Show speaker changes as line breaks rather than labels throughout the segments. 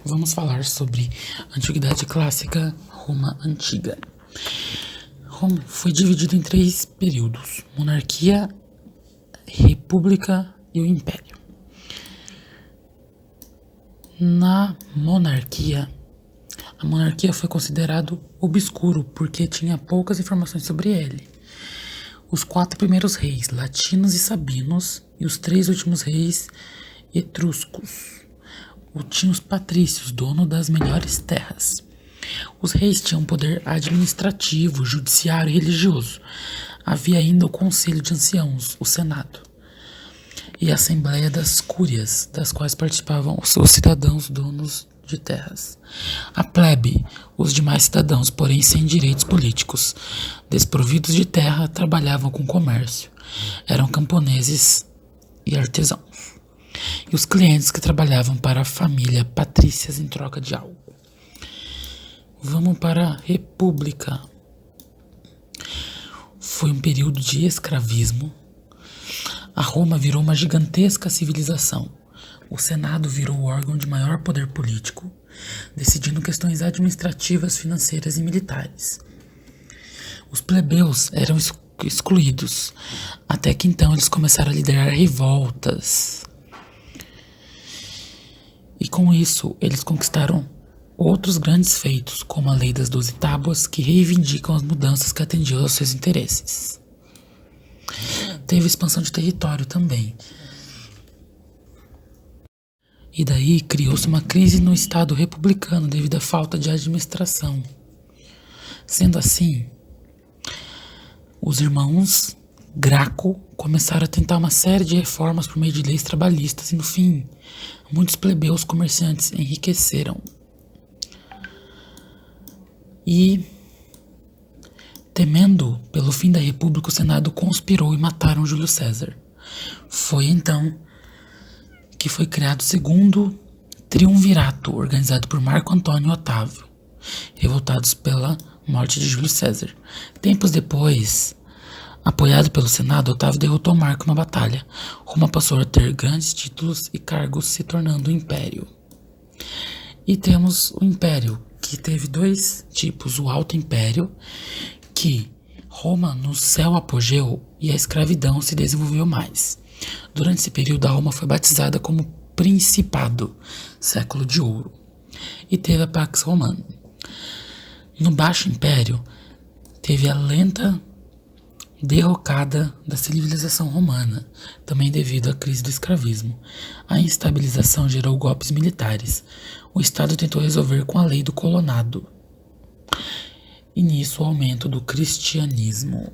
Vamos falar sobre Antiguidade Clássica, Roma Antiga. Roma foi dividido em 3 períodos: monarquia, república e o império. A monarquia foi considerado obscuro porque tinha poucas informações sobre ele. Os 4 primeiros reis, latinos e sabinos, e os 3 últimos reis, etruscos. Tinham os patrícios, dono das melhores terras. Os reis tinham poder administrativo, judiciário e religioso. Havia ainda o Conselho de Anciãos, o Senado, e a Assembleia das Cúrias, das quais participavam os cidadãos donos de terras. A plebe, os demais cidadãos, porém sem direitos políticos, desprovidos de terra, trabalhavam com comércio. Eram camponeses e artesãos. E os clientes que trabalhavam para a família patrícias em troca de algo. Vamos para a República. Foi um período de escravismo. A Roma virou uma gigantesca civilização. O Senado virou o órgão de maior poder político, decidindo questões administrativas, financeiras e militares. Os plebeus eram excluídos, até que então eles começaram a liderar revoltas. E com isso, eles conquistaram outros grandes feitos, como a Lei das 12 Tábuas, que reivindicam as mudanças que atendiam aos seus interesses. Teve expansão de território também. E daí criou-se uma crise no Estado republicano devido à falta de administração. Sendo assim, os irmãos Graco começaram a tentar uma série de reformas por meio de leis trabalhistas e, no fim, muitos plebeus comerciantes enriqueceram. E, temendo pelo fim da República, o Senado conspirou e mataram Júlio César. Foi então que foi criado o segundo triunvirato, organizado por Marco Antônio e Otávio, revoltados pela morte de Júlio César. Tempos depois, apoiado pelo Senado, Otávio derrotou Marco na batalha. Roma passou a ter grandes títulos e cargos, se tornando um império. E temos o Império, que teve 2 tipos: o Alto Império, que Roma no seu apogeu, e a escravidão se desenvolveu mais. Durante esse período, a Roma foi batizada como Principado, século de ouro, e teve a Pax Romana. No Baixo Império, teve a lenta derrocada da civilização romana, também devido à crise do escravismo. A instabilização gerou golpes militares. O Estado tentou resolver com a lei do colonado. E nisso o aumento do cristianismo.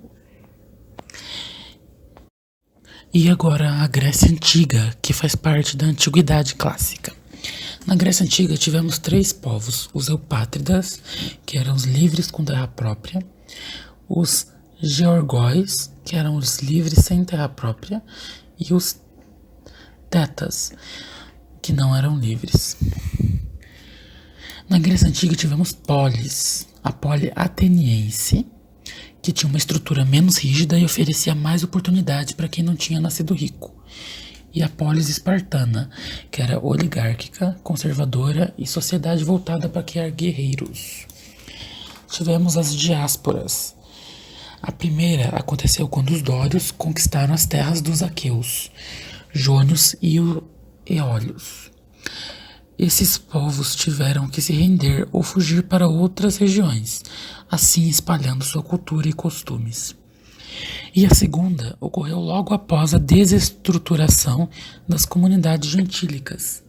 E agora a Grécia Antiga, que faz parte da Antiguidade Clássica. Na Grécia Antiga tivemos 3 povos: os eupátridas, que eram os livres com terra própria, os georgóis, que eram os livres sem terra própria, e os tetas, que não eram livres. Na Grécia Antiga tivemos polis, a poli ateniense, que tinha uma estrutura menos rígida e oferecia mais oportunidades para quem não tinha nascido rico, e a polis espartana, que era oligárquica, conservadora e sociedade voltada para criar guerreiros. Tivemos as diásporas. A primeira aconteceu quando os dórios conquistaram as terras dos aqueus, jônios e eólios. Esses povos tiveram que se render ou fugir para outras regiões, assim espalhando sua cultura e costumes. E a segunda ocorreu logo após a desestruturação das comunidades gentílicas,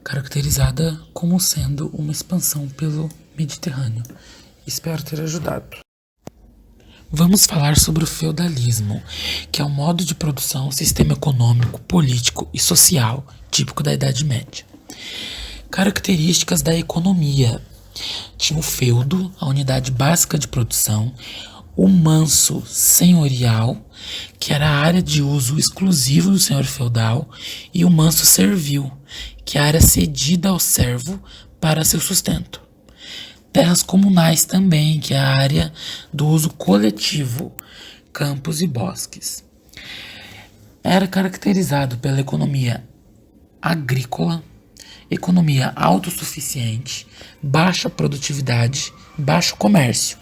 caracterizada como sendo uma expansão pelo Mediterrâneo. Espero ter ajudado. Vamos falar sobre o feudalismo, que é um modo de produção, sistema econômico, político e social típico da Idade Média. Características da economia: tinha o feudo, a unidade básica de produção, o manso senhorial, que era a área de uso exclusivo do senhor feudal, e o manso servil, que é a área cedida ao servo para seu sustento. Terras comunais também, que é a área do uso coletivo, campos e bosques. Era caracterizado pela economia agrícola economia autossuficiente, baixa produtividade, baixo comércio.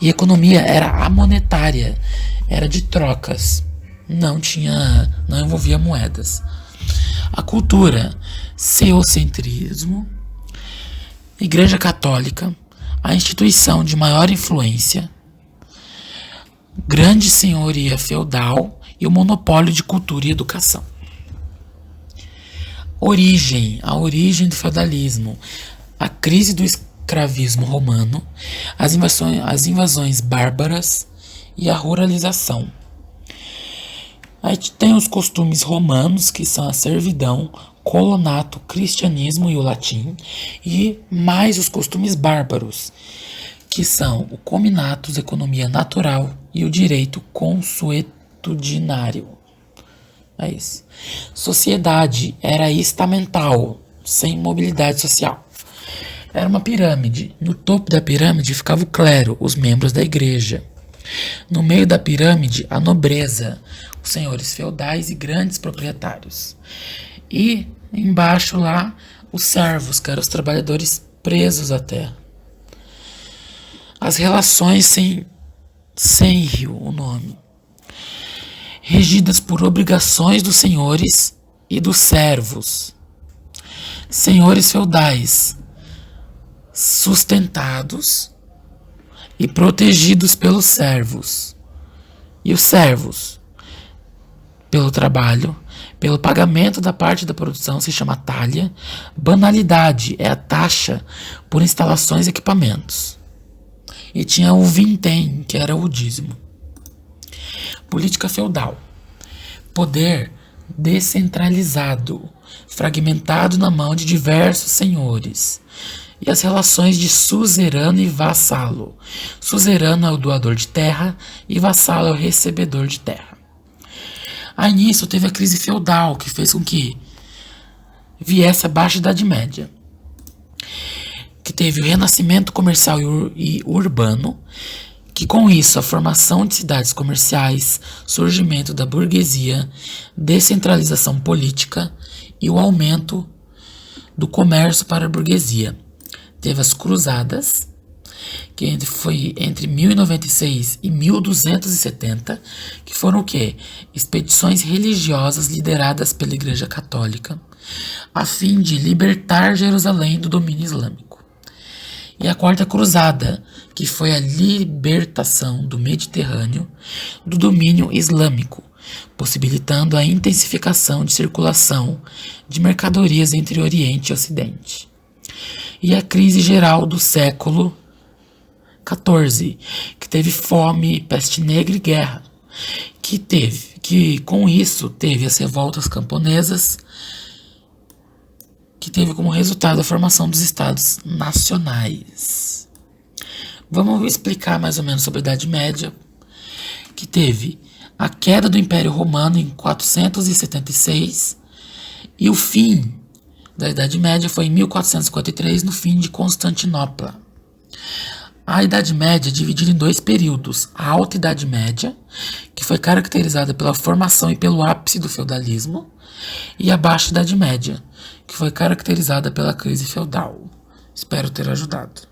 E a economia era amonetária, era de trocas, não envolvia moedas. A cultura, ceocentrismo, Igreja Católica, a instituição de maior influência, grande senhoria feudal e o monopólio de cultura e educação. A origem do feudalismo, a crise do escravismo romano, as invasões bárbaras e a ruralização. Aí tem os costumes romanos, que são a servidão, colonato, cristianismo e o latim, e mais os costumes bárbaros, que são o cominatus, economia natural, e o direito consuetudinário. É isso. Sociedade era estamental, sem mobilidade social. Era uma pirâmide. No topo da pirâmide ficava o clero, os membros da igreja. No meio da pirâmide, a nobreza, os senhores feudais e grandes proprietários. E embaixo lá, os servos, que eram os trabalhadores presos à terra. As relações senhio, o nome, regidas por obrigações dos senhores e dos servos. Senhores feudais, sustentados e protegidos pelos servos. E os servos, pelo trabalho, pelo pagamento da parte da produção, se chama talha. Banalidade é a taxa por instalações e equipamentos. E tinha o vintém, que era o dízimo. Política feudal. Poder descentralizado, fragmentado na mão de diversos senhores. E as relações de suzerano e vassalo. Suzerano é o doador de terra e vassalo é o recebedor de terra. Aí nisso teve a crise feudal, que fez com que viesse a Baixa Idade Média, que teve o renascimento comercial e urbano, que com isso a formação de cidades comerciais, surgimento da burguesia, descentralização política e o aumento do comércio para a burguesia. Teve as cruzadas, que foi entre 1096 e 1270, que foram o quê? Expedições religiosas lideradas pela Igreja Católica, a fim de libertar Jerusalém do domínio islâmico. E a Quarta Cruzada, que foi a libertação do Mediterrâneo do domínio islâmico, possibilitando a intensificação de circulação de mercadorias entre Oriente e Ocidente. E a crise geral do século XIV, que teve fome, peste negra e guerra, que com isso teve as revoltas camponesas, que teve como resultado a formação dos estados nacionais. Vamos explicar mais ou menos sobre a Idade Média, que teve a queda do Império Romano em 476 e o fim da Idade Média foi em 1453, no fim de Constantinopla. A Idade Média é dividida em dois períodos: a Alta Idade Média, que foi caracterizada pela formação e pelo ápice do feudalismo, e a Baixa Idade Média, que foi caracterizada pela crise feudal. Espero ter ajudado.